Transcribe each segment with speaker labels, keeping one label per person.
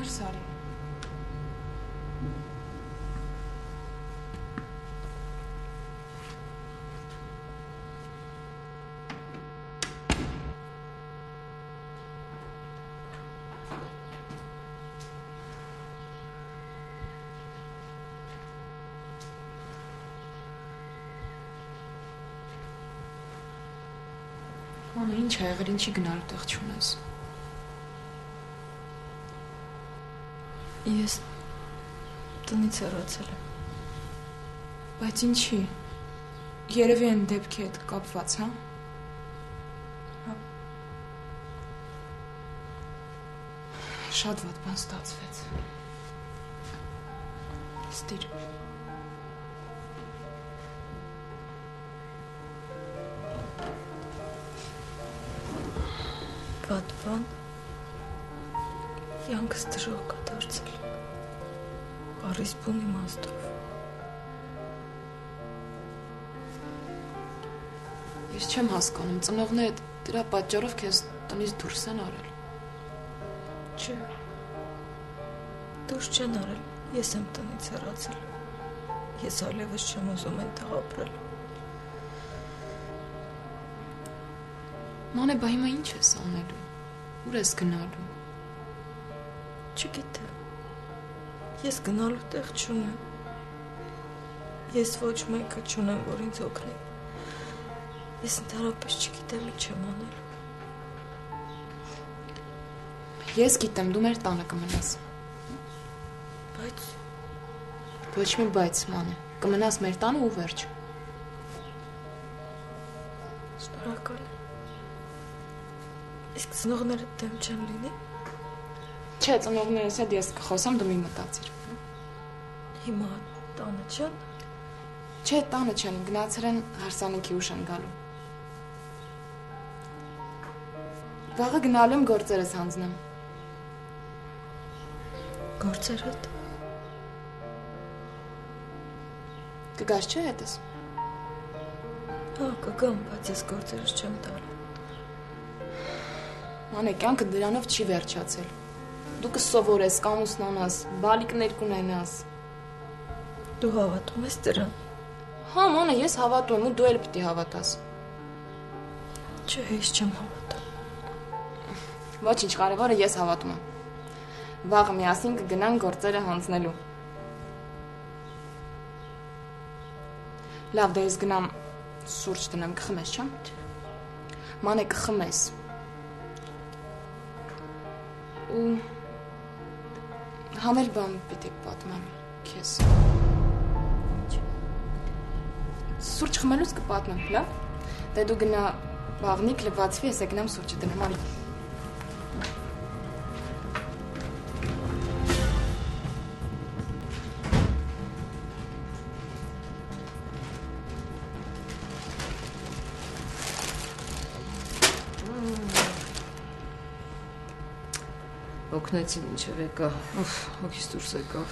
Speaker 1: Ներս արի։ Անը ինչ ա եղել, ինչի գնալու տեղ չունես։
Speaker 2: Ես տնից հեռացել եմ։
Speaker 1: Բայց ինչի։ Երևի են դեպքի հետ կապված, հա։ Շատ վատ բան ստացվեց։ Ստիր։
Speaker 2: Վատ բան։ Յանքս դժոխք կա դարձել։ Բարիս բուն իմաստով։
Speaker 1: Ես չեմ հասկանում, ծնողները դրա պատճառով քեզ տնից դուրս են արել։
Speaker 2: Չէ։ Դուրս չեն արել, ես եմ տնից հեռացել։ Ես այլևս չեմ ուզում այնտեղ ապրել։
Speaker 1: Մանե, բա հիմա ինչ ես անելու։ Ուր ես գնալու։
Speaker 2: Չգիտեմ։ Ես գնալու տեղ չունեմ։ Ես ոչ մեկը չունեմ, որ ինձ օգնի։ Ես ընդհանրապես չգիտեմ ինչ եմ անել։
Speaker 1: Ես գիտեմ, դու մեր տանը կմնաս։
Speaker 2: Բայց
Speaker 1: Ոչ մի բայց, մանե։ Կմնաս մեր տանը ու վերջ։
Speaker 2: Շնորհակալ եմ։ Իսկ ծնողները դեմ չեն լինի։
Speaker 1: Չէ, ծնողներս հետ ես կխոսամ, դու մի մտածիր։
Speaker 2: Հիմա տանը չեն։
Speaker 1: Չէ, տանը չեն, գնացել են հարսանիքի ուշ են գալու։ Վաղը գնալու եմ գործերս հանձնեմ։
Speaker 2: Գործերդ։
Speaker 1: Կգաս չէ հետս։
Speaker 2: Հա, կգամ, բայց ես գործերս չեմ տալու։
Speaker 1: Մանե, կյանքը դրանով չի վերջացել։ Դու կսովորես, կամուսնանաս, բալիկներ կունենաս։
Speaker 2: Դու հավատում ես դրան։
Speaker 1: Հա, մանե, ես հավատում եմ ու դու էլ պիտի հավատաս։
Speaker 2: Չէ, ես չեմ հավատում։
Speaker 1: Ոչինչ, կարևորը ես հավատում եմ։ Վաղը միասին կգնան գործերը հանձնելու։ Լավ, դե ես գնամ սուրճ տնեմ, կխմես, չէ՞։ Մանե, կխմես։ Ու համել բան պիտի պատմեմ քեզ։ Սուրճ խմելուց կպատմեմ, լավ։ Դե դու գնա բաղնիկ լվացվի, ես եկնամ սուրճը տնեմ, արի։
Speaker 3: Օգնեցին ինչև եկա, հոգիս դուրս եկավ։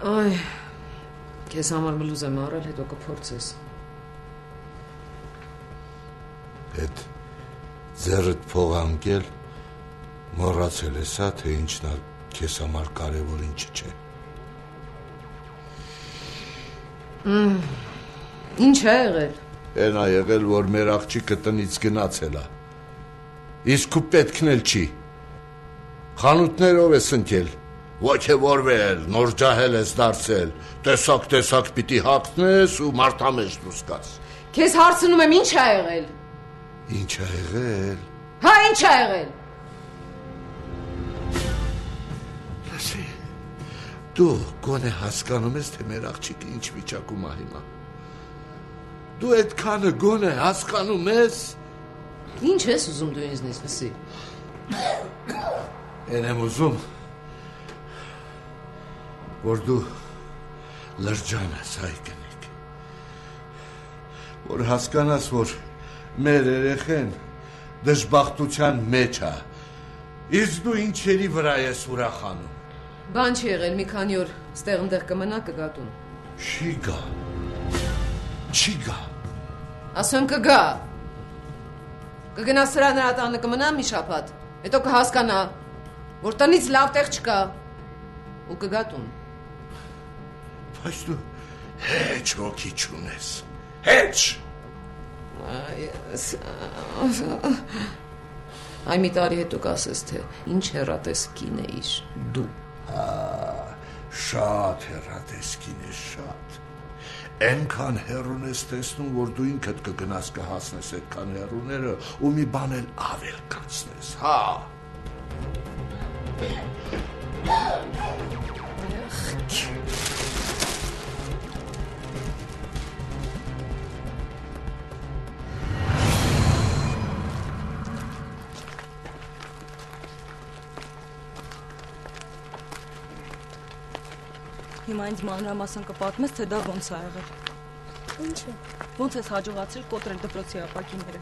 Speaker 3: Այ, քեզ համար բլուզ եմ առել, հետո կփորձես։
Speaker 4: Հետ ձեռդ փող անկել, մոռացել ես հա, թե ինչն է քեզ համար կարևոր ինչը չէ։
Speaker 3: Ինչ է եղել։
Speaker 4: Էն ա եղել, որ մեր աղջիկը տնից գնացել է։ Իսկ ու պետքն էլ չի։ Խանութներով ես ընկել, ոգևորվել, նոր ջահել ես դարձել, տեսակ պիտի հագնես ու մարդամեջ դուրս գաս։
Speaker 3: Քեզ հարցնում եմ ինչ ա եղել։
Speaker 4: Ինչ ա եղել։
Speaker 3: Հա, ինչ ա եղել։
Speaker 4: Լսի, դու գոնե հասկանում ես, թե մեր աղջիկը ինչ վիճակում ա հիմա։ Դու այդքանը գոնե հասկանում ես։
Speaker 3: Ինչ ես ուզում դու ինձնից, լսի։
Speaker 4: Են եմ ուզում, որ դու լրջանաս հայ կնիկ, որ հասկանաս, որ մեր երեխեն դժբախտության մեջ է, իսկ դու ինչերի վրա ես ուրախանում։
Speaker 3: Բան չի եղել, մի քանի օր ստեղ ընդեղ կմնա կգա տուն։
Speaker 4: Չի գա։
Speaker 3: Ասում կգա։ Կգնա սրա նրա տանը կմնա մի շաբաթ, հետո կհասկանա։ որ տնից լավ տեղ չկա ու կգա տուն։
Speaker 4: Բայց դու հեչ հոգի չունես, հեչ։
Speaker 3: Այ մի տարի հետո կասես, թե ինչ հեռատեսկին էիր դու։
Speaker 4: Շատ հեռատեսկին ես, շատ։ Այնքան հեռուն ես տեսնում, որ դու ինքդ կգնաս կհասնես այդքան հեռուները ու մի բան էլ ավել կացնես, հա։
Speaker 2: Հիմա ինձ մանրամասն կպատմես, թե դա ոնց ա եղել։
Speaker 5: Ինչ է։
Speaker 2: Ոնց ես հաջողացել կոտրել դպրոցի ապակիները։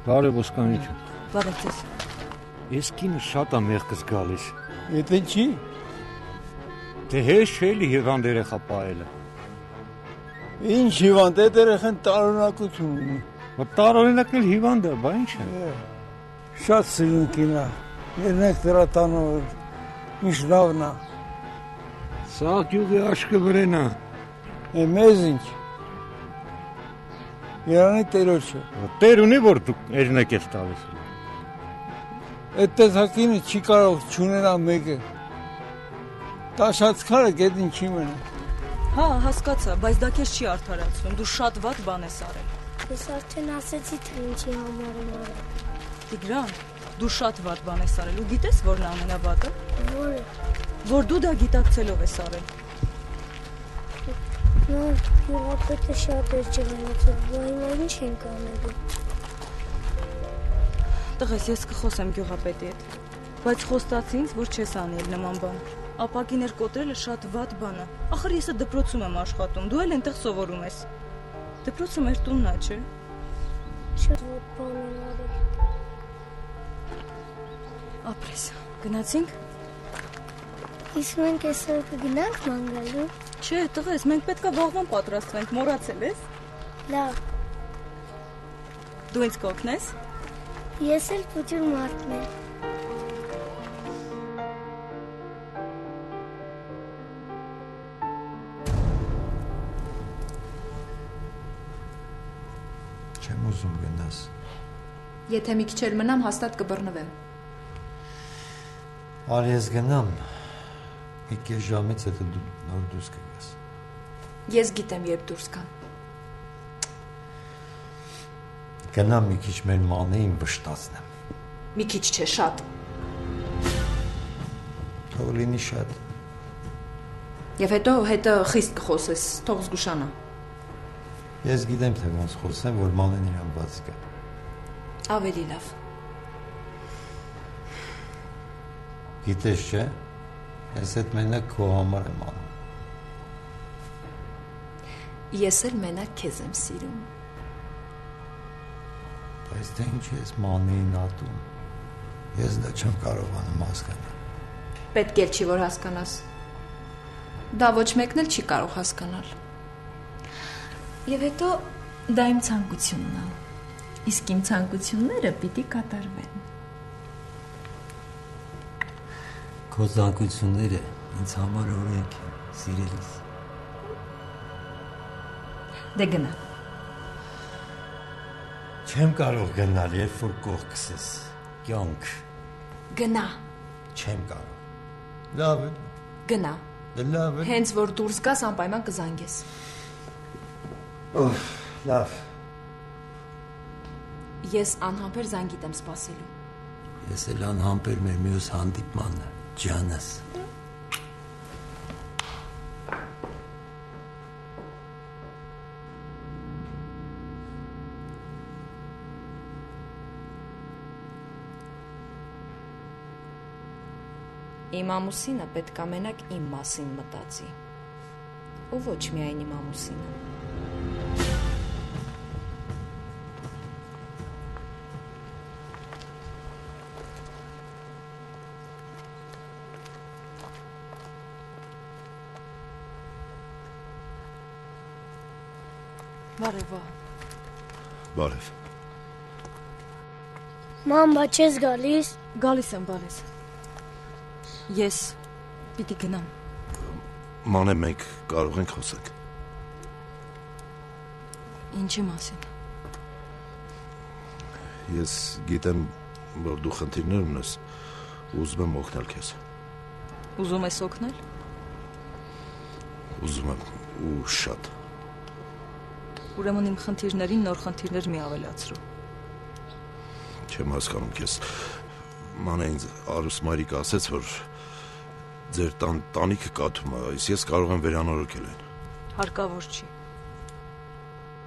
Speaker 6: Բարև ոսկանություն։
Speaker 2: Բարև ձեզ։
Speaker 6: Ես կինը շատ է մեղքս գալիս։ Եթե չի։ Դե հեշ չէ էլի հիվանդ երեխա պահելը։ Ինչ հիվանդ, այդ երեխան տարօրինակություն ունի։ Որ տարօրինակն էլ հիվանդ է, բա ինչ է։ Շատ սիրուն կին է։ Երնեք դրա տանով ինչ լավն է։ Սա գյուղի աշկը վրենա։ Մեզ ինչ։ Երանի տերոջը։ Տեր ունի, որ դու երնեք ես տալիս։ Այդ տեսակինը չի կարող չունենալ մեկը։ Տաշացքարը գետին չի մնա։
Speaker 2: Հա, հասկացա, բայց դա քեզ չի արդարացնում, դու շատ վատ բան ես արել։
Speaker 5: Ես արդեն ասեցի, թե ինչի համար եմ արել։
Speaker 2: Տիգրան, դու շատ վատ բան ես արել ու գիտես որն է ամենավատը։
Speaker 5: Որը։
Speaker 2: Որ դու դա գիտակցելով ես արել։
Speaker 5: Նա գյուղապետը շատ էր ջղայնացել, բա հիմա ինչ ենք անելու։
Speaker 2: Տղես, ես կխոսեմ գյուղապետի հետ, բայց խոստացի ինձ, որ չես անել նման բան։ Ապակիներ կոտրելը շատ վատ բան է։ Ախր ես դպրոցում եմ աշխատում, դու էլ այնտեղ սովորում ես։ Դպրոցը մեր տունն է, չէ՞։
Speaker 5: Շատ վատ բան եմ արել։
Speaker 2: Ապրես, գնացինք։
Speaker 5: Իսկ մենք այսօր կգնանք ման գալու։
Speaker 2: Չէ, տղես, մենք պետքա վաղվան պատրաստվենք, մոռացել ես։
Speaker 5: Լավ։
Speaker 2: Դու ինձ կօգնես։
Speaker 5: Ես էլ փոքր մարդն եմ։
Speaker 6: Չեմ ուզում գնաս։
Speaker 1: Եթե մի քիչ էլ մնամ, հաստատ կբռնվեմ։
Speaker 6: Արի ես գնամ։ Մի քիչ ժամից հետո դու նոր դուրս կգաս։
Speaker 1: Ես գիտեմ, երբ դուրս գամ։
Speaker 6: Գնամ մի քիչ մեր մանեին վշտացնեմ։
Speaker 1: Մի քիչ չէ, շատ։
Speaker 6: Թող լինի շատ։
Speaker 1: Եվ հետո խիստ կխոսես, թող զգուշանա։
Speaker 6: Ես գիտեմ, թե ոնց խոսեմ, որ մանեն իրան բաց գա։
Speaker 1: Ավելի լավ։
Speaker 6: Գիտես չէ, ես այդ մենակ քո համար եմ անում։
Speaker 1: Ես էլ մենակ քեզ եմ սիրում։
Speaker 6: Բայց թե ինչ ես մանեին ատում, ես դա չեմ կարողանում հասկանալ։
Speaker 1: Պետք էլ չի, որ հասկանաս։ Դա ոչ մեկն էլ չի կարող հասկանալ։ Եվ հետո դա իմ ցանկությունն է։ Իսկ իմ ցանկությունները պիտի կատարվեն։
Speaker 6: Քո ցանկությունները ինձ համար օրենք են, սիրելիս։
Speaker 1: Դե գնա։
Speaker 6: Չեմ կարող գնալ, երբ որ կողքս ես, կյանք։
Speaker 1: Գնա։
Speaker 6: Չեմ կարող։ Լավ է։
Speaker 1: Գնա։
Speaker 6: Լավ է։
Speaker 1: Հենց որ դուրս գաս, անպայման կզանգես։
Speaker 6: Լավ։
Speaker 1: Ես անհամբեր զանգիտ եմ սպասելու։
Speaker 6: Ես էլ անհամբեր մեր մյուս հանդիպմանը, ջանս։
Speaker 1: Իմ ամուսինը պետք է մենակ իմ մասին մտածի։ Ու ոչ միայն իմ ամուսինը։
Speaker 2: Բարև։
Speaker 4: Բարև։
Speaker 5: Մամ, բա չես գալիս։
Speaker 2: Գալիս եմ, բալես։ Ես պիտի գնամ։
Speaker 7: Մանե մենք կարող ենք խոսել։
Speaker 2: Ինչի մասին։
Speaker 7: Ես գիտեմ, որ դու խնդիրներ ունես, ուզում եմ օգնել քեզ։
Speaker 2: Ուզում ես օգնել։
Speaker 7: Ուզում եմ ու շատ։
Speaker 2: Ուրեմն իմ խնդիրներին նոր խնդիրներ մի ավելացրու։
Speaker 7: Չեմ հասկանում քեզ։ Մանե ինձ Արուս մայրիկը ասաց, որ ձեր տանիքը կաթում է, ես կարող եմ վերանորոգել այն։
Speaker 2: Հարկավոր չի։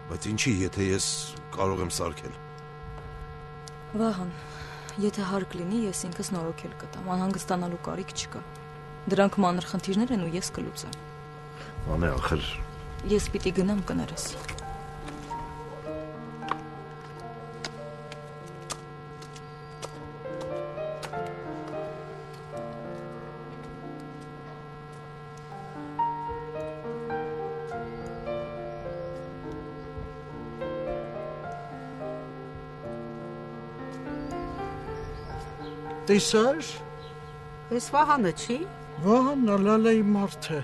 Speaker 7: Բայց ինչի, եթե ես կարող եմ սարքել։
Speaker 2: Վահան, եթե հարկ լինի, ես ինքս նորոգել կտամ, անհանգստանալու կարիք չկա։ Դրանք մանր խնդիրներ են ու ես կլուծեմ։
Speaker 7: Մանե, ախր
Speaker 2: Ես պիտի գնամ կներես։
Speaker 8: Տեսար։
Speaker 9: Ես Վահանը չի։
Speaker 8: Վահանն Լալայի մարդը։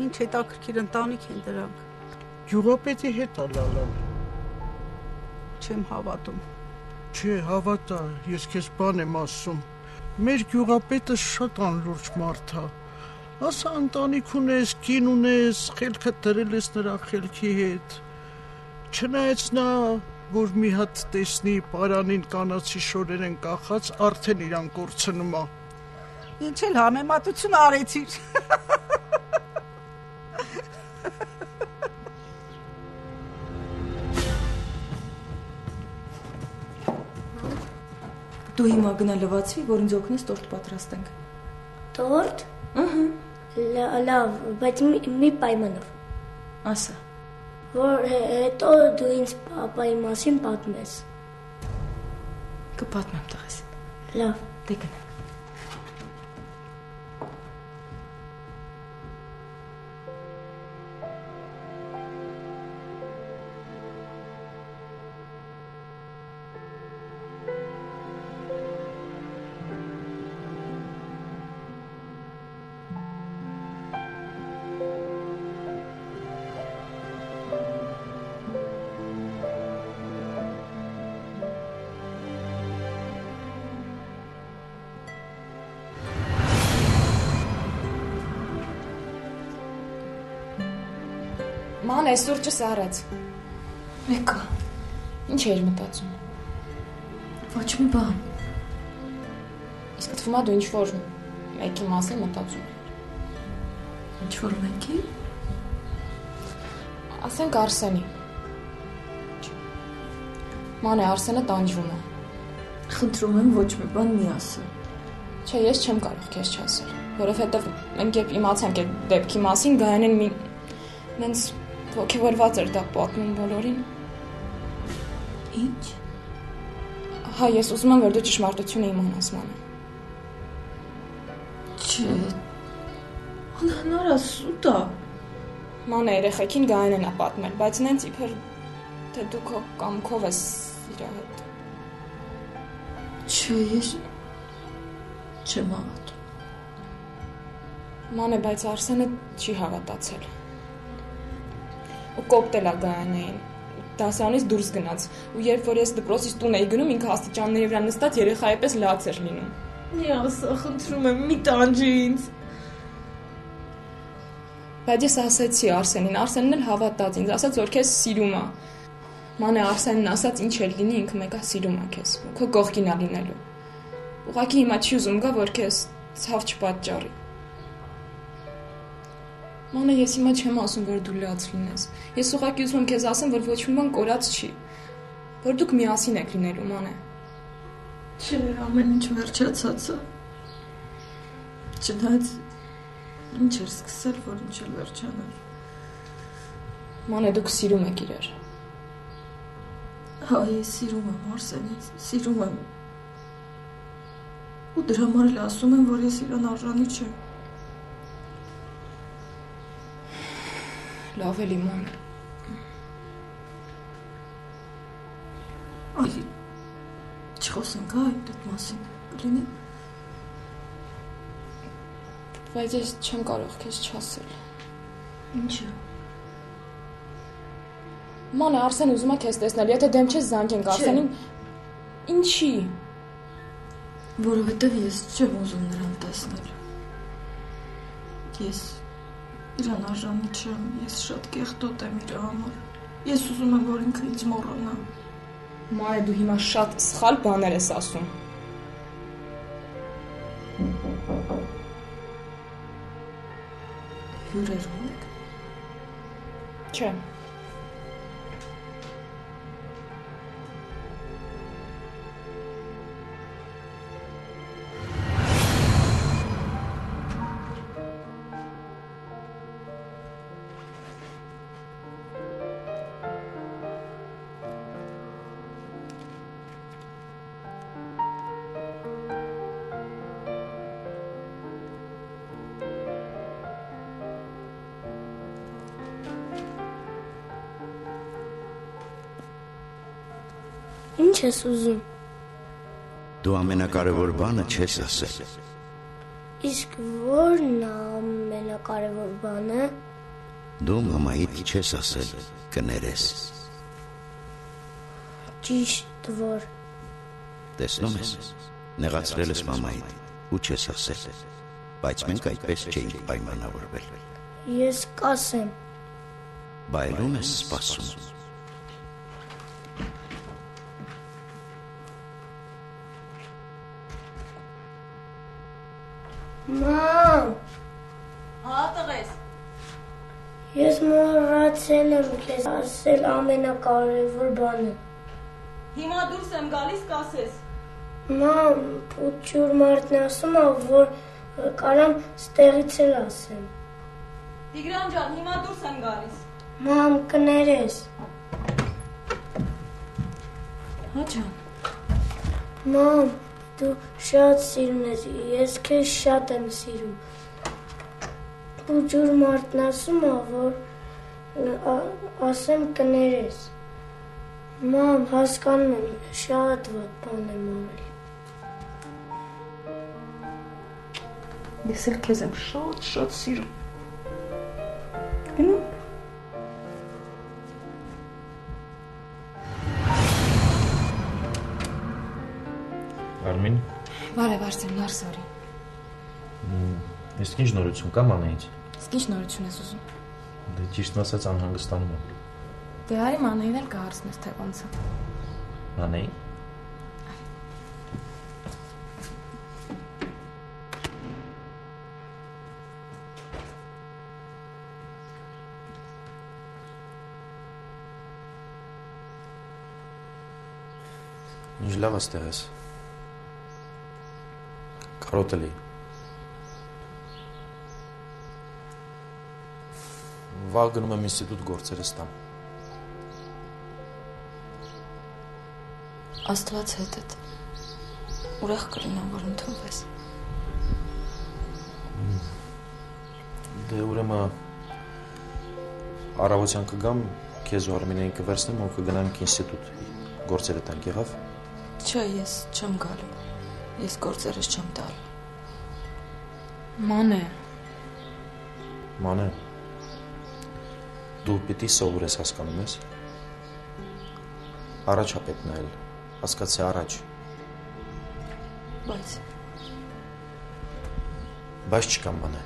Speaker 9: Ինչ հետաքրքիր ընտանիք են դրանք։
Speaker 8: Գյուղապետի հետ Լալան։
Speaker 9: Չեմ հավատում։
Speaker 8: Չէ, հավատա, ես քեզ բան եմ ասում։ Մեր գյուղապետը շատ անլուրջ մարդ է։ Ասա ընտանիք ունես, կին ունես, խելքը դրել ես նրա խելքի հետ։ Չնայած նա որ մի հատ տեսնի պարանին կանացի շորեր են կախած, արդեն իրան կորցնում է։
Speaker 9: Ինչ էլ համեմատություն արեցիր։
Speaker 2: Դու հիմա գնա լվացվի, որ ինձ օգնես տորտ պատրաստենք։
Speaker 5: Տորտ։ Լավ, բայց մի պայմանով։
Speaker 2: Ասա։
Speaker 5: Որ հետո դու ինձ պապայի մասին պատմես։
Speaker 2: Կպատմեմ տղես։
Speaker 5: Լավ։
Speaker 2: Դե գնա։
Speaker 1: Ման այս սուրճը սառեց։
Speaker 2: Մեկա։
Speaker 1: Ինչ էր մտածում։
Speaker 2: Ոչ մի բան։
Speaker 1: Իսկ թվում է դու ինչ-որ մեկի մասին մտածում։
Speaker 2: Ինչ-որ մեկի։
Speaker 1: Ասենք Արսենի։ Ման է Արսենը տանջվում է։
Speaker 2: Խնդրում եմ ոչ մի բան մի ասա։
Speaker 1: Չէ, ես չեմ կարող քեզ չասել, որովհետև մենք երբ իմացանք այդ դեպքի մասին, Գայանեն նենց ոգևորված էր դա պատմում բոլորին։
Speaker 2: Ինչ։
Speaker 1: Հա, ես ուզում եմ, որ դու ճշմարտությունը իմանաս, Ման։
Speaker 2: Չէ։ Անհնար է, սուտ է։
Speaker 1: Ման երեխեքին Գայանեն է պատմել, բայց նենց իբր թե դու քո կամքով ես իրա հետ։
Speaker 2: Չէ, ես չեմ հավատում։
Speaker 1: Ման է, բայց Արսենը չի հավատացել։ Ու կոպտել է Գայանեին, դասարանից դուրս գնաց, ու երբ որ ես դպրոցից տուն էի գնում, ինքը աստիճանների վրա նստած երեխայի պես լաց էր լինում։
Speaker 2: Մի ասա, խնդրում եմ, մի տանջի ինձ։
Speaker 1: Բայց ես ասեցի Արսենին, Արսենն էլ հավատաց ինձ, ասաց, որ քեզ սիրում է։ Ման է Արսենն ասաց, ինչ էլ լինի, ինքը մեկա սիրում է քեզ, քո կողքին է լինելու։ Ուղղակի հիմա չի ուզում գա, որ քեզ ցավ չպատճառի։ Մանե, ես հիմա չեմ ասում, որ դու լաց լինես։ Ես ուղղակի ուզում եմ քեզ ասեմ, որ ոչ մի բան կորած չի։ Որ դուք միասին եք լինելու, Մանե։
Speaker 2: Չէ, ամեն ինչ վերջացած է։ Չնայած ինչ էր սկսել, որ ինչ էլ վերջանար։
Speaker 1: Մանե, դուք սիրում եք իրար։
Speaker 2: Հա, ես սիրում եմ Արսենից, սիրում եմ։ Ու դրա համար էլ ասում եմ, որ ես իրան արժանի չեմ։
Speaker 1: Լավ էլի, Ման։
Speaker 2: Այ, 'Չխոսենք այդ մասին, կլինի։
Speaker 10: Բայց ես չեմ կարող քեզ չասել։
Speaker 1: Ինչու։
Speaker 10: Մանե, Արսեն ուզում է քեզ տեսնել, եթե դեմ չես զանգենք Արսենին։ Ինչի։
Speaker 1: Որովհետև ես չեմ ուզում նրան տեսնել։ Ես իրան արժանի չեմ, ես շատ կեղտոտ եմ իր համար։ Ես ուզում եմ, որ ինքը ինձ մոռանա։
Speaker 10: Մանե, դու հիմա շատ սխալ բաներ ես ասում։
Speaker 1: Հյուրեր ունեք։
Speaker 10: Չէ։
Speaker 5: Ինչ ես ուզում։
Speaker 11: Դու ամենակարևոր բանը չես ասել։
Speaker 5: Իսկ ո՞րն է ամենակարևոր բանը։
Speaker 11: Դու մամայիդ չես ասել, կներես։
Speaker 5: Ճիշտ որ։
Speaker 11: Տեսնում ես, նեղացրել ես մամայիդ ու չես ասել, բայց մենք այդպես չէինք պայմանավորվել։
Speaker 5: Ես կասեմ։
Speaker 11: Բայլում ես սպասում։
Speaker 5: Մամ։
Speaker 2: Հա, տղես։
Speaker 5: Ես մոռացել եմ քեզ ասել ամենակարևոր բանը։
Speaker 2: Հիմա դուրս եմ գալիս կասես։
Speaker 5: Մամ, փոքր մարդն ասում է, որ կարամ ստեղից էլ ասեմ։
Speaker 2: Տիգրան ջան, հիմա դուրս եմ գալիս։
Speaker 5: Մամ, կներես։
Speaker 1: Հա ջան։
Speaker 5: Մամ, դու շատ սիրուն ես, ես քեզ շատ եմ սիրում։ Փոքր մարդն ասում է, որ ասեմ կներես։ Մամ, հասկանում եմ, շատ վատ բան եմ արել։
Speaker 1: Ես էլ քեզ եմ շատ սիրում։ Գնանք։
Speaker 12: Արմին։
Speaker 10: Բարև Արսեն, նարսորի։
Speaker 12: Իսկ ինչ նորություն կա մանեից։
Speaker 10: Իսկ ինչ նորություն ես ուզում։
Speaker 12: Դե ճիշտն ասած անհանգստանում եմ։
Speaker 10: Դե արի մանեին էլ կհարցնես թե ոնց է։
Speaker 12: Մանեի։ Ինչ լավ աստեղ ես։ Կարոտելի։ Վաղ գնում եմ ինստիտուտ գործերս տամ։
Speaker 1: Աստված հետդ։ Ուրախ կլինեմ, որ ընդունվես։
Speaker 12: Դե ուրեմն առավոտյան կգամ, քեզ ու Արմինեին կվերցնեմ ու կգնանք ինստիտուտ։ Գործերը տանք, եղավ։
Speaker 1: Չէ, ես չեմ գալու։ Ես գործերս չեմ տալ։
Speaker 10: Մանե։
Speaker 12: Մանե։ Դու պիտի սովորես, հասկանում ես։ Առաջ է պետք նայել, հասկացի առաջ։ Բայց չկա մանե։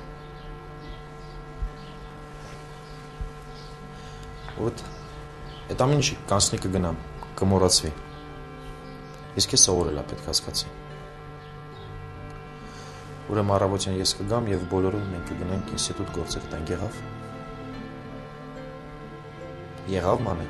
Speaker 12: Ոտ այդ ամեն ինչի կանցնի կգնամ, կմոռացվի։ Իսկ ես սովորել է պետք հասկացի։ Ուրեմն առավոտյան ես կգամ եւ բոլորը մենք կգնանք ինստիտուտ գործեր տանք, եղավ։ Եղավ մանե։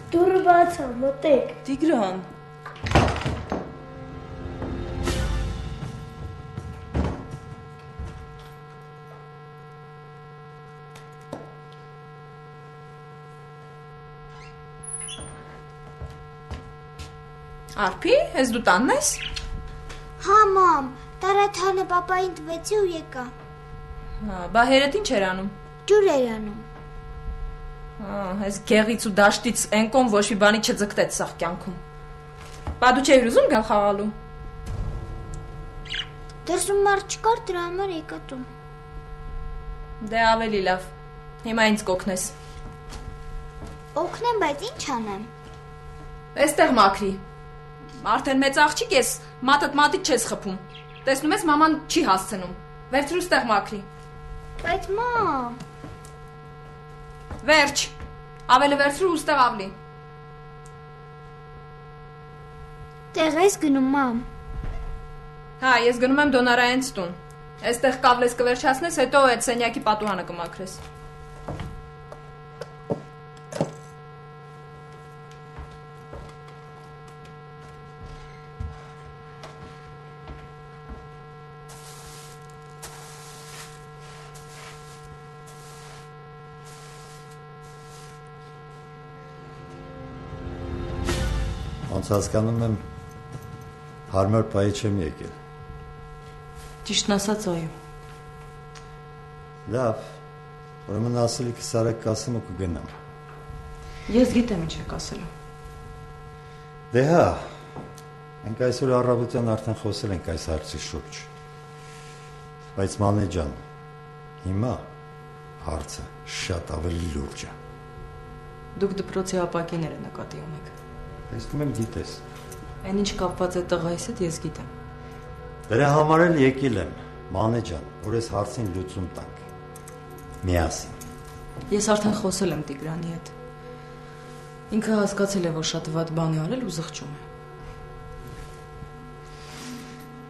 Speaker 5: Դուրը բաց է, մտեք։
Speaker 2: Տիգրան։
Speaker 1: Արփի, ես դու տանն ես։
Speaker 13: Հա, մամ, Տարաթանը պապային տվեցի ու եկա։
Speaker 1: Հա, բա հերետ ինչ էր անում։
Speaker 13: Ջուր էր անում։
Speaker 1: Հա, ես գեղից ու դաշտից ենկոն ոչ մի բանի չձգտեց սաղ կյանքում։ Բա դու չէիր ուզում գալ խաղալու։
Speaker 13: Դրսում մարդ չկար, դրա համար եկա տուն։
Speaker 1: Դե ավելի լավ։ Հիմա ինձ կօգնես։
Speaker 13: Օգնեմ, բայց ինչ անեմ։
Speaker 1: Էստեղ մաքրի։ Արդեն մեծ աղջիկ ես, մատդ մատից չես խփում։ Տեսնում ես, մաման չի հասցնում։ Վերցրու ստեղ մաքրի։
Speaker 13: Բայց մամ։
Speaker 1: Վերջ։ Ավելի վերցրու ու ստեղ ավլի։
Speaker 13: Տեղ ես գնում, մամ։
Speaker 1: Հա, ես գնում եմ Դոնարայենց տուն։ Այստեղ կավլես կվերջացնես, հետո այդ սենյակի պատուհանը կմաքրես։
Speaker 14: Ոնց հասկանում եմ, հարմար պայի չեմ եկել։
Speaker 2: Ճիշտն ասած, այո։
Speaker 14: Լավ, ուրեմն ասելիքս արեք կասեմ ու կգնամ։
Speaker 2: Ես գիտեմ ինչ եք ասելու։
Speaker 14: Դե հա, մենք այսօր առավոտյան արդեն խոսել ենք այս հարցի շուրջ։ Բայց Մանե ջան, հիմա հարցը շատ ավելի լուրջ է։
Speaker 2: Դուք դպրոցի ապակիները նկատի ունեք։
Speaker 14: Տեսնում եմ գիտես։
Speaker 2: Այն ինչ կապված է տղայիս հետ ես գիտեմ։
Speaker 14: Դրա համար էլ եկել եմ, Մանե ջան, որ այս հարցին լուծում տանք։ Միասին։
Speaker 2: Ես արդեն խոսել եմ Տիգրանի հետ։ Ինքը հասկացել է, որ շատ վատ բան է արել ու զղջում է։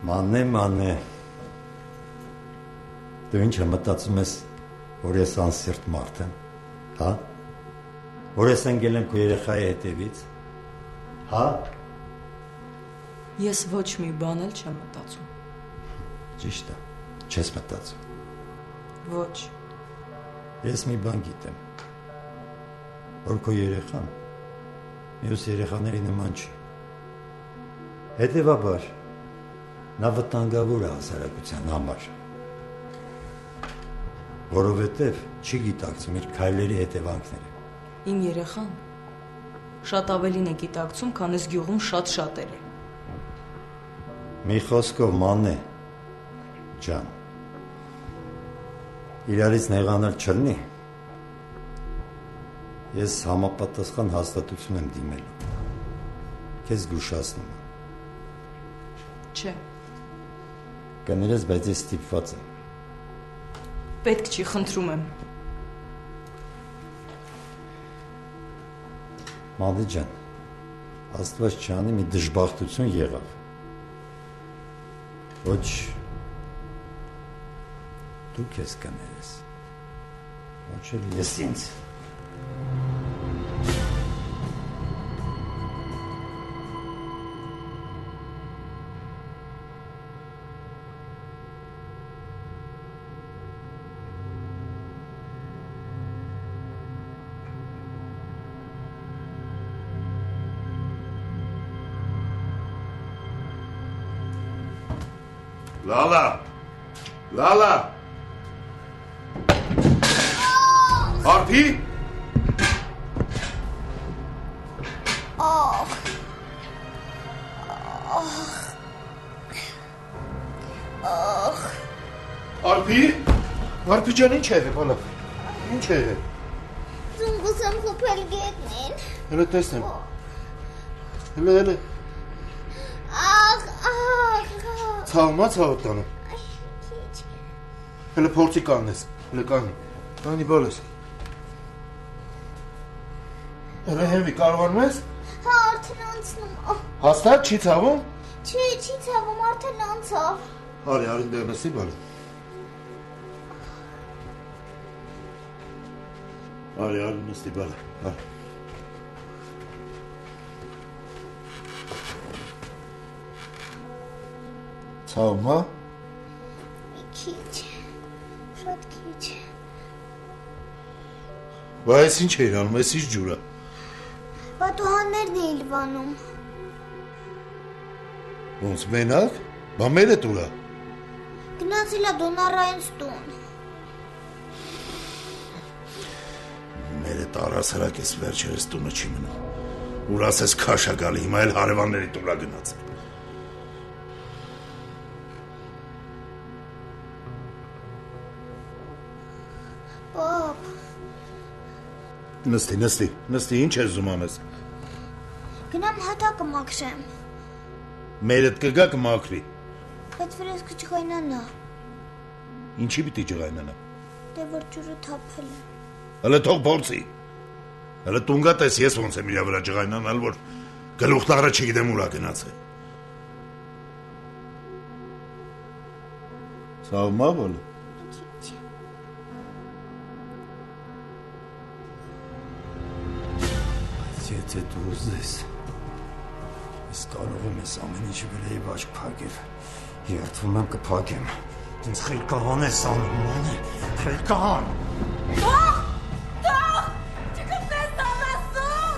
Speaker 14: Մանե։ Դու ինչ մտածում ես, որ ես անսիրտ մարդ եմ, հա? Որ ես ընկել եմ քո երեխայի հետևից, հա?
Speaker 2: Ես ոչ մի բան էլ չեմ մտածում։
Speaker 14: Ճիշտ է, չես մտածում։
Speaker 2: Ոչ։
Speaker 14: Ես մի բան գիտեմ, որ քո երեխան մյուս երեխաների նման չի։ Հետևաբար, նա վտանգավոր է հասարակության համար, որովհետև չի գիտակցում իր քայլերի հետևանքները։
Speaker 2: Իմ երեխան շատ ավելին է գիտակցում, քան այս գյուղում շատ շատերը։
Speaker 14: Մի խոսքով Մանե ջան, իրարից նեղանալ չլինի, ես համապատասխան հաստատություն եմ դիմելու, քեզ զգուշացնում եմ։
Speaker 2: Չէ։
Speaker 14: Կներես, բայց ես ստիպված եմ։
Speaker 2: Պետք չի, խնդրում եմ։
Speaker 14: Մանե ջան, Աստված չանի, մի դժբախտություն եղավ։ Ոչ դու քեզ կներես, ոչ էլ ես ինձ։
Speaker 4: Լալա Արփի Արփի ջան, ինչ է բալա, ինչ է
Speaker 13: Զունգուս եմ խոփել գետնին։
Speaker 4: Հələ տեսնեմ, հələ Ցավմա ցավդ տանում Հələ փորձի կանես, հələ կանի բալես Հələ հևի կարողանում ես
Speaker 13: Հա, արդեն անցնում
Speaker 4: Հաստատ չի ցավում
Speaker 13: Չի ցավում, արդեն անցավ
Speaker 4: Արի դեմեսի բալը Արի նստի բալը Ցավում, հա։
Speaker 13: Մի քիչ։ Շատ քիչ։
Speaker 4: Բայց ինչ էիր անում, այս ինչ ջուր է։
Speaker 13: Պատուհաններն էի լվանում։
Speaker 4: Ոնց մենակ։ Բա մերը տուրա։
Speaker 13: Գնացել է դոնարային տուն։
Speaker 7: Մերը տարասրակ ես վերջերս տունը չի մնում։ Ուր ասես քաշ է գալի, հիմա էլ հարևանների տուրա գնացել։
Speaker 13: Պապ։
Speaker 7: Նստի, ինչ ես զում անես։
Speaker 13: Գնամ հատակը մաքրեմ։
Speaker 7: Մերդ կգա կմաքրի։
Speaker 13: Բայց վրեզքը ջղայնանա։
Speaker 7: Ինչի պիտի ջղայնանա։
Speaker 13: Դե որ ջուրը թափել է։
Speaker 7: Հələ թող փորձի։ Հələ տունգա տես ես ոնց եմ իրա վրա ջղայնանալ, որ գլուխն առը չգիտեմ ուրա գնացել։ Ցավում ա բոլ։
Speaker 14: Եթե դու ուզես, ես կարող եմ ես ամեն ինչի վրայի բաճ փակել, երդվում եմ կփակեմ, ինձ խելքահան ես անում, ման է, խելքահան։
Speaker 15: Թող, չկպնես ամասում,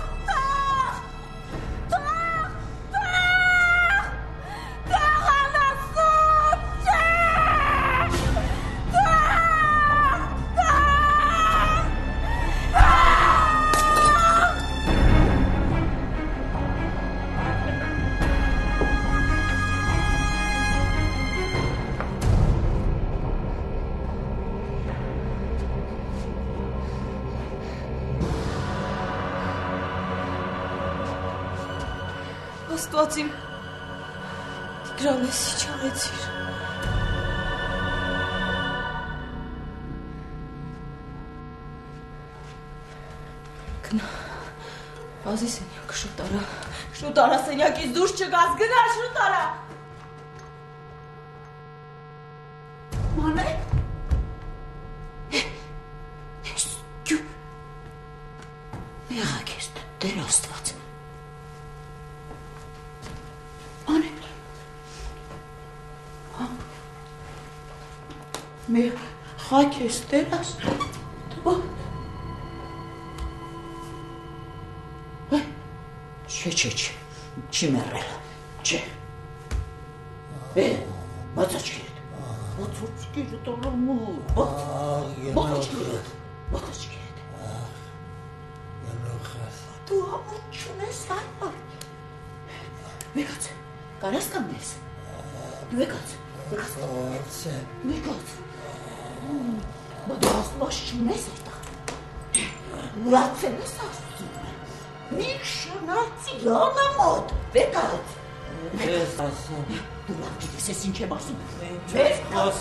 Speaker 15: թող ամասում, չէ,
Speaker 2: Աստված իմ, Տիգրանես իջարեցիր։ Գնա, վազի սենյակը շուտ արա սենյակից դուրս չգաս, գնա շուտ արա։
Speaker 15: Մանե։
Speaker 11: Եղակ ես Տեր Աստված։
Speaker 15: Մի խաք ես Տեր Աստված։
Speaker 11: Չէ, չի մեռել, չէ։ Բաց աչքերդ, բաց աչքերդ։
Speaker 15: Դու ամուր չունես այր։
Speaker 11: Մեկաց, կարաս կամնես։ Մեկաց։
Speaker 15: Բա դու ասմաշ չունես այդտեղ։ Ուրացել ես ասում։ Մի շնացի լանա մոտ, վեկած։
Speaker 11: Ես ասում։
Speaker 15: Դու լավ գիտես ես ինչ եմ ասում։ Վեկած։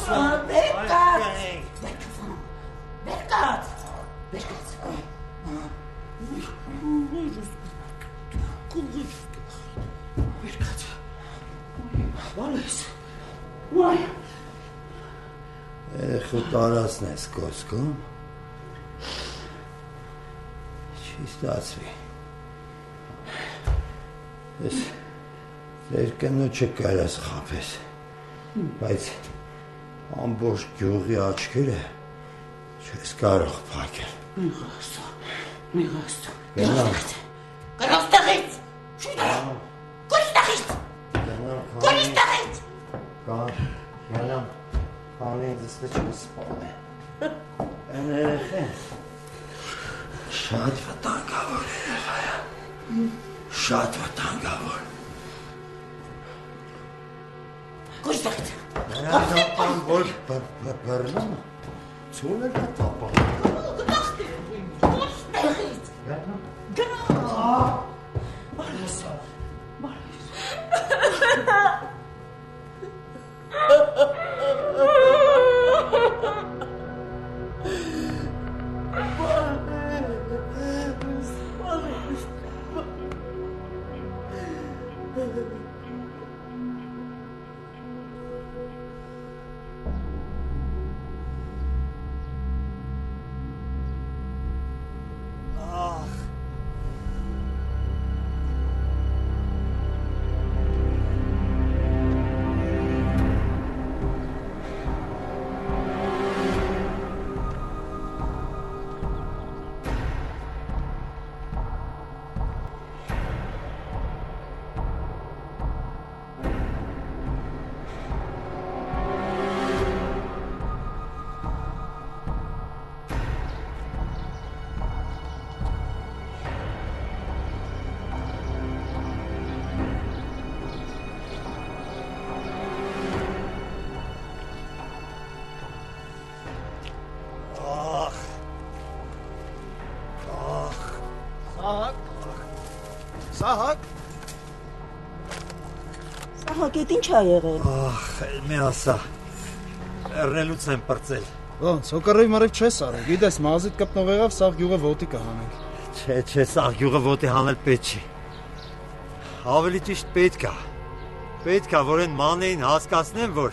Speaker 15: Վալես։ Վայ։
Speaker 14: Երեխու տարածն ես կոսկում, չի ստացվի, ես ձեր կնոջը կարաս խապես, բայց ամբողջ գյուղի աչքերը չես կարող փակել։
Speaker 15: Մի ղաստա,
Speaker 11: Գնաս տեղից, կոչ տեղից,
Speaker 14: Գնամ, քանի ինձ չեմ սպանում է, են երեխեն, շատ վտանգավոր երեխա է, շատ վտանգավոր։
Speaker 15: կոչ տեղից,
Speaker 14: Գնամ, որ բռնում, ծուն էլ կտապան։
Speaker 15: կոչ տեղից, գնա, բարես,
Speaker 6: Սահակ։
Speaker 15: Սահակ, էդ ինչ ա եղել։
Speaker 14: Ախ, մի ասա։ Լեռնելուց եմ պրծել։
Speaker 6: Ոնց, հոկարիվ մարիվ չես արել։ Գիտես, մազիդ կպնող եղավ, սաղ գյուղը ոտի կհանենք։
Speaker 14: Չէ, սաղ գյուղը ոտի հանել պետք չի։ Ավելի ճիշտ պետք է։ Պետք է, որ այն մանեին հասկացնեն, որ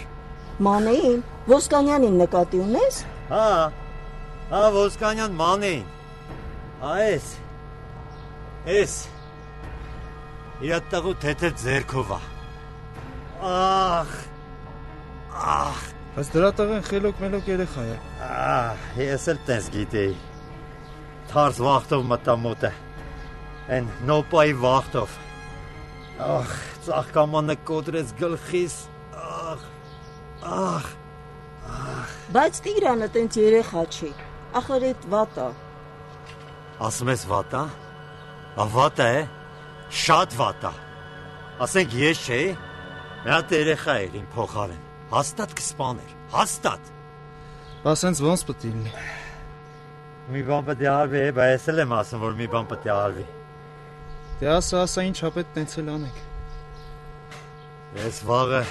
Speaker 15: Մանեին, Ոսկանյանին նկատի ունես։
Speaker 14: Հա, Ոսկանյան մանեին։ Այս իր տղու թեթև ձերքով է։ Ախ։
Speaker 6: Բայց դրա տղեն խելոք մելոք երեխա է։
Speaker 14: Ես էլ տես գիտեի։ Թարս վախտով մտա մոտը։ Այն նոպայի վախտով։ Ախ, ծաղկամանը կոտրեց գլխիս։ Ախ։
Speaker 15: Բայց Տիգրանը տենց երեխա չի։ Ախր էդ վատ է։
Speaker 14: Ասում ես վատ է։ Վատ է։ Շատ վատ է։ Ասենք ես չէի։ Մի հատ երեխա էր իմ փոխարեն։ Հաստատ կսպաներ։ Հաստատ։
Speaker 6: Բաս հենց ոնց պետք է լինի։
Speaker 14: Մի բան պետք է արվի, բայց ես էլ եմ ասում, որ մի բան պետք է արվի։
Speaker 6: Դե ասա, ինչ հապետ տենց էլ անենք։
Speaker 14: Ես վաղը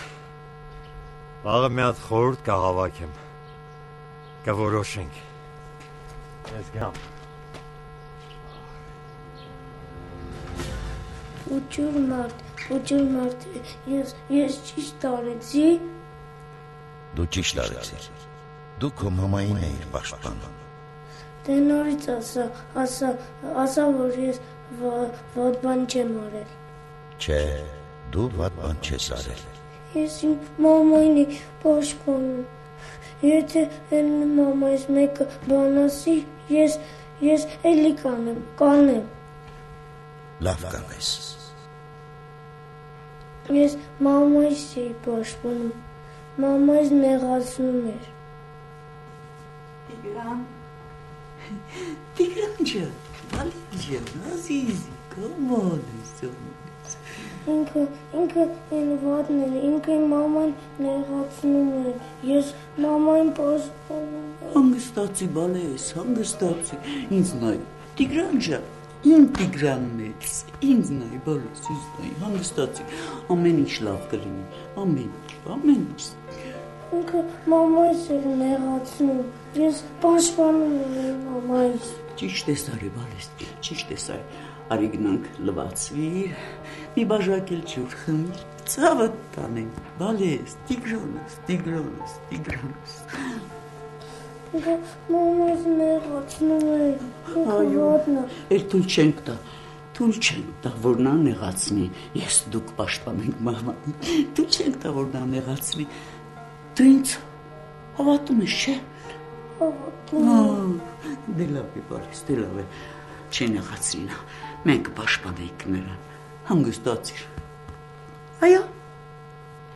Speaker 14: մի հատ խորհուրդ կհավաքեմ։ Կորոշենք։ Ես գամ։
Speaker 5: Ուջուր մարդ, ես ճիշտ արեցի։
Speaker 11: Դու ճիշտ արեցիր։ Դու քո մամային էիր պաշտպանում։
Speaker 5: Դե նորից ասա, որ ես վատ բան չեմ արել։
Speaker 11: Չէ, դու վատ բան չես արել։
Speaker 5: Ես իմ մամային էի պաշտպանում։ Եթե այն մամայից մեկը բան ասի, ես էլի կանեմ։
Speaker 11: Լավ կանես։
Speaker 5: Ես մամայից էի պաշտպանում, մամայից նեղացնում էր։
Speaker 15: Տիգրան ջան, բալիջան, ազիզի, կամալիս։
Speaker 5: Ինքը այն վատն էր, ինքը իմ մաման նեղացնում էր, ես մամային պաշտպանում եմ։
Speaker 15: Հանգստացի, բալես, հանգստացի, ինձ նայ, Տիգրան ջան, իմ Տիգրանն ես, ինձ նայ, բալես, ինձ նայ, հանգստացի, ամեն ինչ լավ կլինի, ամեն ինչ։
Speaker 5: Ինքը մամայից էր նեղացնում, ես պաշտպանում եմ մամայից։
Speaker 15: Ճիշտ ես արի, բալես, ճիշտ ես արի, արի գնանք լվացվի, մի բաժակել ջուր խմի, ծավը տանենք, բալես, Տիգրանս։
Speaker 5: Ինքը մամայից նեղացնում էր, ինքը վատն է։
Speaker 15: Էլ թույլ չենք տա, որ նա նեղացնի, ես դուք պաշտպանենք մամային, թույլ չենք տա, որ նա նեղացնի, դու ինձ հավատում ես, չէ։ Դե լավ է, բալես, դե լավ է, չի նեղացնի նա, մենք պաշտպանենք նրան, հանգստացիր։ Այո,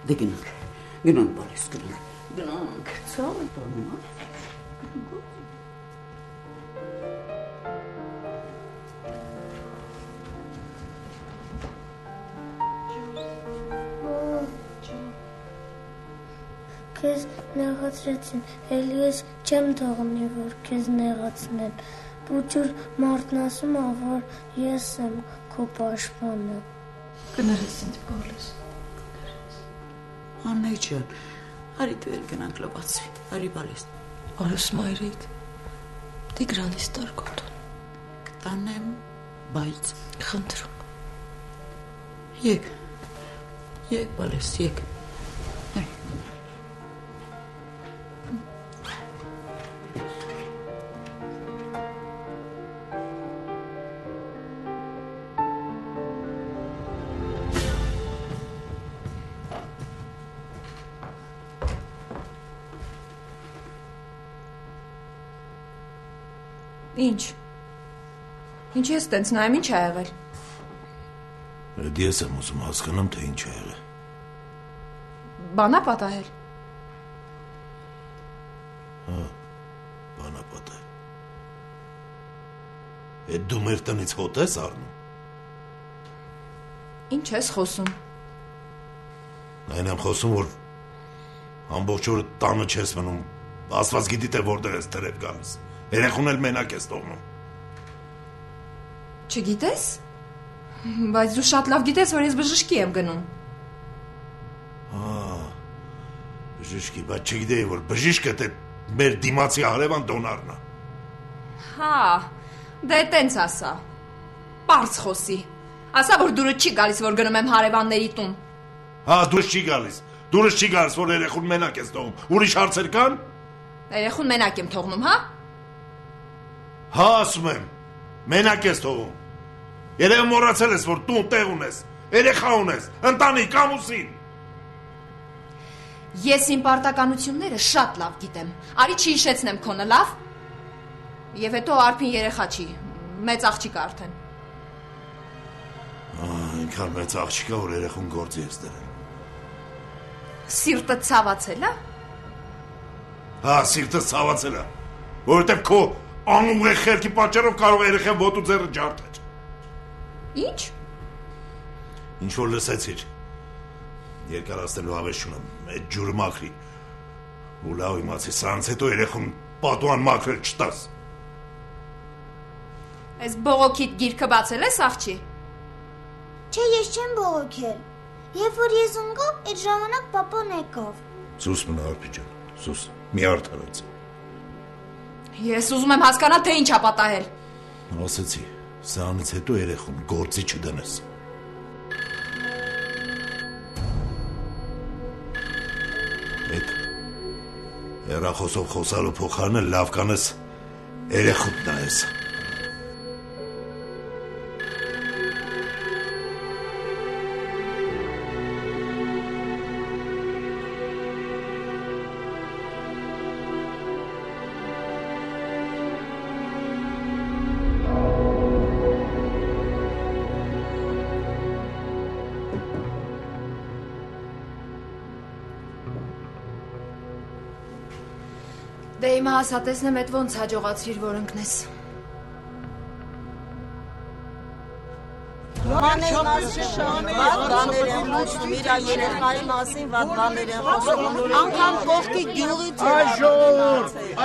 Speaker 15: դե գնանք, բալես, գնանք, ծավը տանում,
Speaker 5: Քեզ նեղացրեցին, էլի ես չեմ թողնի, որ քեզ նեղացնեն։ Բուջուր մարդն ասում է, որ ես եմ քո պաշտպանը։
Speaker 15: Կներես ինձ, բալես, Աննայ ջան, արի դու էլ գնանք լվացվի, արի բալես։
Speaker 3: Արուս մայրիդ, Տիգրանից տարկոտուն։
Speaker 15: Կտանեմ, բայց
Speaker 3: խնդրում։
Speaker 15: Եկ, բալես, եկ։
Speaker 1: Ինչ ես տենց նայում, ինչ ա եղել։
Speaker 7: Ես եմ ուզում հասկանամ, թե ինչ ա եղել։
Speaker 1: Բանա պատահել։
Speaker 7: Բանա պատահել։ Էդ դու մեր տնից հոտ ես առնում։
Speaker 1: Ինչ ես խոսում։
Speaker 7: Այն եմ խոսում, որ ամբողջ օրը տանը չես մնում, ասված գիտի թե որտեղ ես թրև գալիս։ Երեխուն էլ մենակ ես թողնում։
Speaker 1: Չգիտես։ Բայց դու շատ լավ գիտես, որ ես բժշկի եմ գնում։
Speaker 7: Բժշկի, բայց չգիտեի, որ բժիշկը դե մեր դիմացի հարևան Դոնարն է։
Speaker 1: Հա, դե տենց ասա։ Պարզ խոսի։ Ասա, որ դուրը չի գալիս, որ գնում եմ հարևանների տուն։
Speaker 7: Հա, դուրս չի գալիս, որ երեխուն մենակ ես թողում։ Ուրիշ հարցեր կան։
Speaker 1: Երեխուն մենակ եմ թողնում, հա։
Speaker 7: Հա, ասում եմ, մենակ ես թողում։ Երևի մոռացել ես, որ տուն տեղ ունես, երեխա ունես, ընտանիք, ամուսին։
Speaker 1: Ես իմ պարտականությունները շատ լավ գիտեմ։ Արի չհիշեցնեմ քոնը, լավ։ Եվ հետո Արփին երեխա չի, մեծ աղջիկ է արդեն։
Speaker 7: Այնքան մեծ աղջիկա, որ երեխուն գործի ես դրել։
Speaker 1: Սիրտը ցավացել է։
Speaker 7: Հա, սիրտը ցավացել է, որովհետև քո անուղեղ խելքի պատճառով կարող է երեխան ոտու ձեռը ջարդել։
Speaker 1: Ինչ։
Speaker 7: Ինչ որ լսեցիր։ Երկարացնելու հավես չունեմ, այդ ջուրը մաքրի։ Ու լավ իմացի, սրանց հետո երեխուն պատուան մաքրել չտաս։
Speaker 1: Այս բողոքիդ գիրքը բացել ես, աղջի։
Speaker 13: Չէ, ես չեմ բողոքել։ Երբ որ ես ընկա, այդ ժամանակ պապան եկավ։
Speaker 7: Սուս մնա Արփի ջան, սուս, մի արդարացի։
Speaker 1: Ես ուզում եմ հասկանալ, թե ինչ ա պատահել։
Speaker 7: Ասեցի, սրանից հետո երեխուն գործի չդնես։ Այդ երախոսով խոսալու փոխարենը լավ կանես երեխուտ նայես։
Speaker 1: Դե հիմա ասա տեսնեմ, այդ ոնց հաջողացրիր, որ ընկնես։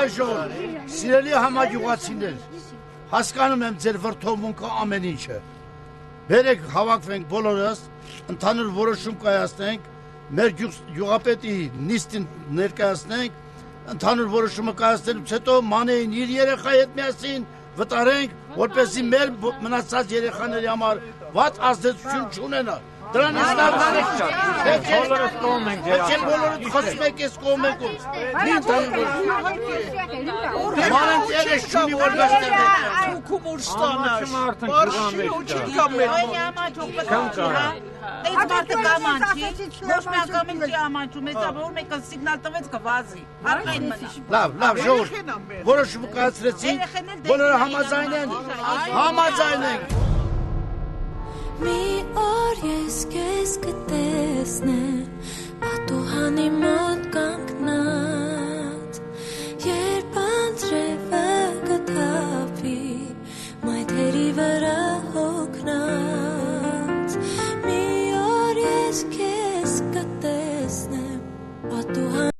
Speaker 8: Այժմ, սիրելի համագյուղացիներ, հասկանում եմ ձեր վրդովմունքը ամեն ինչը։ Բերեք հավաքվենք բոլորս, ընդհանուր որոշում կայացնենք, մեր գյուղապետի նիստին ներկայացնենք, ընդհանուր որոշումը կայացնելուց հետո Մանեին իր երեխայի հետ միասին վտարենք, որպեսզի մեր մնացած երեխաների համար վատ ազդեցություն չունենա։ Դրանից նարդարեք չան։ Բոլորս կողմ ենք ձեր։ Եթե բոլորդ խոսում եք, ես կողմ ենք ոնց։ Մի ընդհանուր Մանեն երես չունի, որ մեստեղ եք։ Թուքում ուր ստանաս։ Բարշի ու չի կամ մեր մոտ։
Speaker 9: Այդ մարդը կամանչի, ոչ մի ակամին չի ամանչում, որ մեկը սիգնալ տվեց կվազի, արդեն մնա։
Speaker 8: Լավ, ժողովուրդ, որոշումը կայացրեցինք, բոլորը համաձայն ենք։
Speaker 16: Մի օր ես քեզ կտեսնեմ